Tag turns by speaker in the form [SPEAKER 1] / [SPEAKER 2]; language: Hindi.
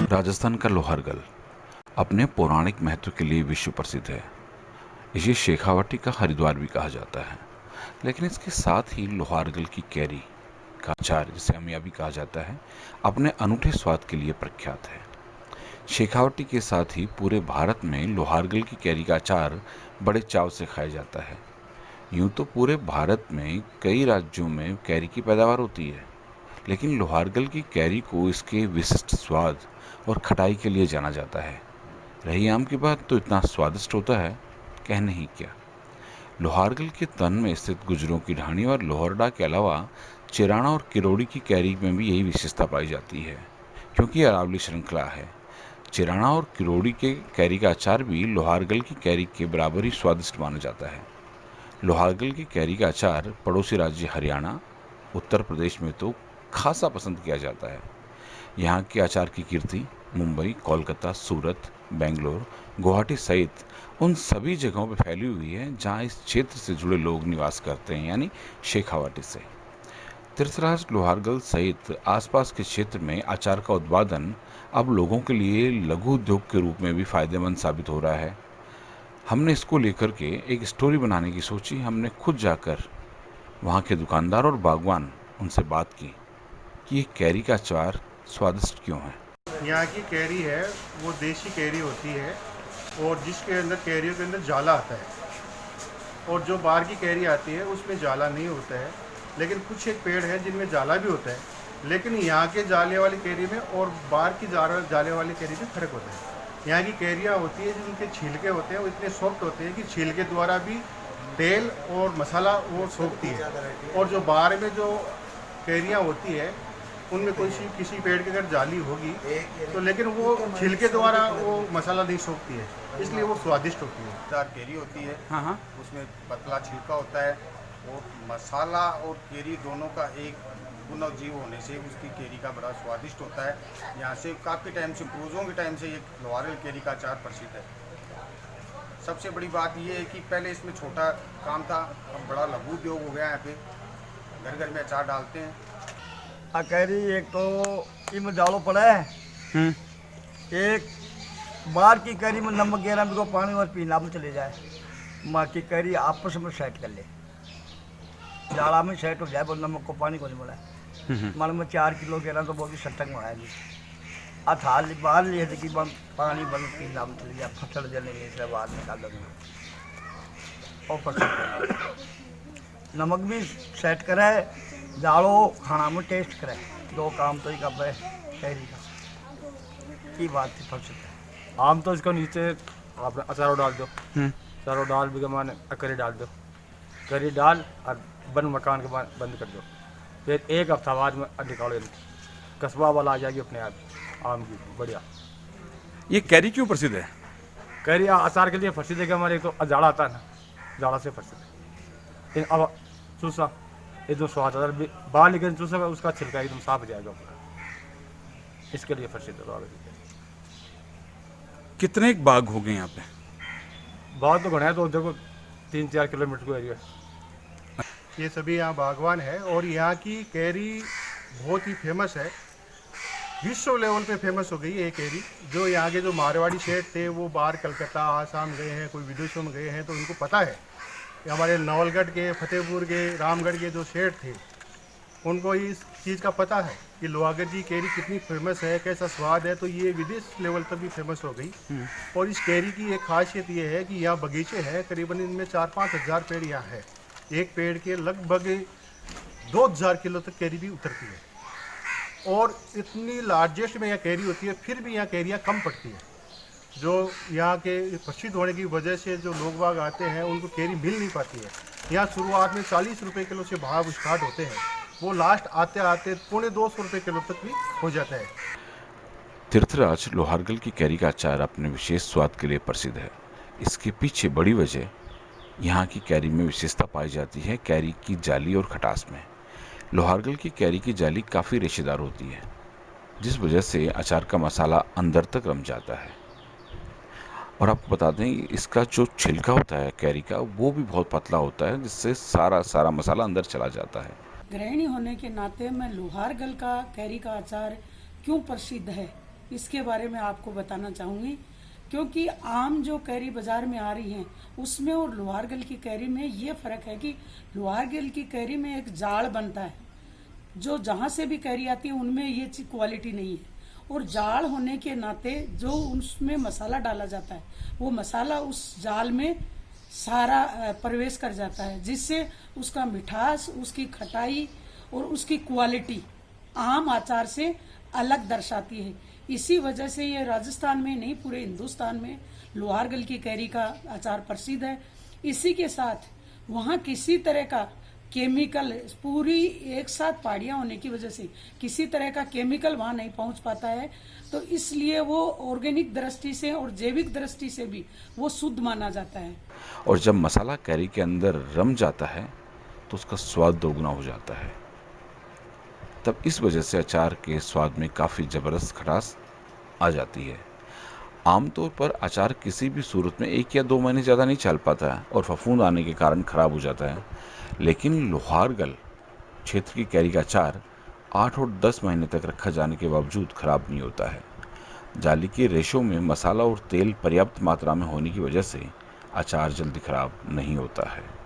[SPEAKER 1] राजस्थान का लोहारगल अपने पौराणिक महत्व के लिए विश्व प्रसिद्ध है। इसे शेखावाटी का हरिद्वार भी कहा जाता है। लेकिन इसके साथ ही लोहारगल की कैरी का अचार, जिसे अमिया भी कहा जाता है, अपने अनूठे स्वाद के लिए प्रख्यात है। शेखावाटी के साथ ही पूरे भारत में लोहारगल की कैरी का अचार बड़े चाव से खाया जाता है। यूँ तो पूरे भारत में कई राज्यों में कैरी की पैदावार होती है, लेकिन लोहारगल की कैरी को इसके विशिष्ट स्वाद और खटाई के लिए जाना जाता है। रही आम की बात, तो इतना स्वादिष्ट होता है, कहने ही क्या। लोहारगल के तन में स्थित गुजरों की ढाणी और लोहरडा के अलावा चिराना और किरोड़ी की कैरी में भी यही विशेषता पाई जाती है, क्योंकि अरावली श्रृंखला है। चिराना और किरोड़ी के कैरी का अचार भी लोहारगल की कैरी के बराबर ही स्वादिष्ट माना जाता है। लोहारगल की कैरी का अचार पड़ोसी राज्य हरियाणा, उत्तर प्रदेश में तो खासा पसंद किया जाता है। यहाँ के अचार की कीर्ति मुंबई, कोलकाता, सूरत, बेंगलोर, गुवाहाटी सहित उन सभी जगहों पर फैली हुई है जहाँ इस क्षेत्र से जुड़े लोग निवास करते हैं, यानी शेखावाटी से। तीर्थराज लोहारगल सहित आसपास के क्षेत्र में अचार का उत्पादन अब लोगों के लिए लघु उद्योग के रूप में भी फायदेमंद साबित हो रहा है। हमने इसको लेकर के एक स्टोरी बनाने की सोची। हमने खुद जाकर वहाँ के दुकानदार और बागवान, उनसे बात की कि ये कैरी का अचार स्वादिष्ट क्यों है।
[SPEAKER 2] यहाँ की कैरी है वो देसी कैरी होती है, और जिसके अंदर कैरियों के अंदर जाला आता है, और जो बाहर की कैरी आती है उसमें जाला नहीं होता है। लेकिन कुछ एक पेड़ है जिनमें जाला भी होता है, लेकिन यहाँ के जाले वाली कैरी में और बाहर की जाले वाली कैरी में फ़र्क होता है। यहाँ की कैरियाँ होती है जिनके छिलके होते हैं वो इतने सॉफ्ट होते हैं कि छिलके द्वारा भी तेल और मसाला वो सोखती है। और जो बाहर में जो कैरियाँ होती है उनमें कोई किसी पेड़ की अगर जाली होगी तो लेकिन वो छिलके द्वारा वो मसाला नहीं सोखती है, इसलिए वो स्वादिष्ट होती है।
[SPEAKER 3] चार केरी होती है,
[SPEAKER 2] हाँ,
[SPEAKER 3] उसमें पतला छिलका होता है, और मसाला और केरी दोनों का एक पुनर्जीव होने से उसकी केरी का बड़ा स्वादिष्ट होता है। यहाँ से काफ़ी टाइम से, पूर्वजों के टाइम से ये लोहारगल केरी का अचार प्रसिद्ध है। सबसे बड़ी बात ये है कि पहले इसमें छोटा काम था, अब बड़ा लघु उद्योग हो गया। यहाँ पे घर घर में अचार डालते हैं।
[SPEAKER 4] कैरी एक तो इनमें डालो पड़ा है, एक बाहर की कैरी में नमक गिरा भी को पानी और पीना में चले जाए, माँ की कैरी आपस में सेट कर ले, जाड़ा में सेट हो जाए, वो नमक को पानी को नहीं मिला। मान में 4 किलो गिरा तो वो भी सटक में आएगी। थाल बाहर लिए थे कि पानी बंद पीना में चले जाए, फसल जलेंगे इसलिए बाहर निकाल देंगे और फसल नमक भी सेट करे, जाड़ो खाना में टेस्ट करे, दो काम तो ही कब है कैरी का की बात थी फसल।
[SPEAKER 5] आम तो इसको नीचे आप अचारों डाल दो, अचारों डाल भी माने करी डाल दो, करी डाल और बंद मकान के बाद बंद कर दो। फिर एक हफ्ता बाद में निकालो, कस्बा वाला आ जाएगी अपने आप आम की बढ़िया।
[SPEAKER 1] ये कैरी क्यों प्रसिद्ध है?
[SPEAKER 5] कैरी अचार के लिए प्रसिद्ध है कि हमारे तो जाड़ा आता है ना, जाड़ा से प्रसिद्ध है। अब चूसा एकदम स्वाद आता है, बाहर लेकिन चूसा उसका छिलका एकदम साफ हो जाएगा पूरा, इसके लिए प्रसिद्ध है।
[SPEAKER 1] कितने एक बाग हो गए यहाँ पे?
[SPEAKER 5] बाग तो घना है, तो देखो 3-4 किलोमीटर को एरिया है।
[SPEAKER 2] ये सभी यहाँ बागवान है, और यहाँ की कैरी बहुत ही फेमस है, विश्व लेवल पे फेमस हो गई है ये कैरी। जो यहाँ के जो मारवाड़ी सेठ थे वो बाहर कलकत्ता, आसाम गए हैं, कोई विदेशों में गए हैं, तो उनको पता है कि हमारे नवलगढ़ के, फतेहपुर के, रामगढ़ के जो सेठ थे उनको इस चीज़ का पता है कि लोहारगल की कैरी कितनी फेमस है, कैसा स्वाद है, तो ये विदेश लेवल तक भी फेमस हो गई। और इस कैरी की एक खासियत ये है कि यहाँ बगीचे हैं, करीबन इनमें 4-5 हज़ार पेड़ यहाँ है। एक पेड़ के लगभग 2000 किलो तक कैरी भी उतरती है, और इतनी लार्जेस्ट में यहाँ कैरी होती है, फिर भी यहाँ कैरियाँ कम पड़ती है। जो यहाँ के प्रसिद्ध होने की वजह से जो लोग बाग आते हैं उनको कैरी मिल नहीं पाती है। यहाँ शुरुआत में 40 रुपये किलो से भाव स्टार्ट होते हैं, वो लास्ट आते आते 250 रुपये किलो तक भी हो जाता है।
[SPEAKER 1] तीर्थराज लोहारगल की कैरी का अचार अपने विशेष स्वाद के लिए प्रसिद्ध है। इसके पीछे बड़ी वजह यहाँ की कैरी में विशेषता पाई जाती है, कैरी की जाली और खटास में। लोहारगल की कैरी की जाली काफ़ी रेशेदार होती है, जिस वजह से अचार का मसाला अंदर तक रम जाता है। और आपको बता दें, इसका जो छिलका होता है कैरी का, वो भी बहुत पतला होता है, जिससे सारा मसाला अंदर चला जाता है।
[SPEAKER 6] गृहिणी होने के नाते मैं लोहारगल का कैरी का अचार क्यों प्रसिद्ध है इसके बारे में आपको बताना चाहूँगी। क्योंकि आम जो कैरी बाजार में आ रही हैं उसमें और लोहारगल की कैरी में ये फ़र्क है कि लोहारगल की कैरी में एक जाड़ बनता है, जो जहाँ से भी कैरी आती है उनमें ये क्वालिटी नहीं है, और जाड़ होने के नाते जो उसमें मसाला डाला जाता है वो मसाला उस जाल में सारा प्रवेश कर जाता है, जिससे उसका मिठास, उसकी खटाई और उसकी क्वालिटी आम अचार से अलग दर्शाती है। इसी वजह से ये राजस्थान में नहीं पूरे हिंदुस्तान में लोहारगल की कैरी का अचार प्रसिद्ध है। इसी के साथ वहाँ किसी तरह का केमिकल, पूरी एक साथ पहाड़ियाँ होने की वजह से किसी तरह का केमिकल वहाँ नहीं पहुँच पाता है, तो इसलिए वो ऑर्गेनिक दृष्टि से और जैविक दृष्टि से भी वो शुद्ध माना जाता है।
[SPEAKER 1] और जब मसाला कैरी के अंदर रम जाता है तो उसका स्वाद दोगुना हो जाता है। तब इस वजह से अचार के स्वाद में काफ़ी ज़बरदस्त खटास आ जाती है। आमतौर पर अचार किसी भी सूरत में 1 या 2 महीने ज़्यादा नहीं चल पाता है और फफूंद आने के कारण ख़राब हो जाता है, लेकिन लोहारगल क्षेत्र की कैरी का अचार 8 और 10 महीने तक रखा जाने के बावजूद ख़राब नहीं होता है। जाली के रेशों में मसाला और तेल पर्याप्त मात्रा में होने की वजह से अचार जल्दी ख़राब नहीं होता है।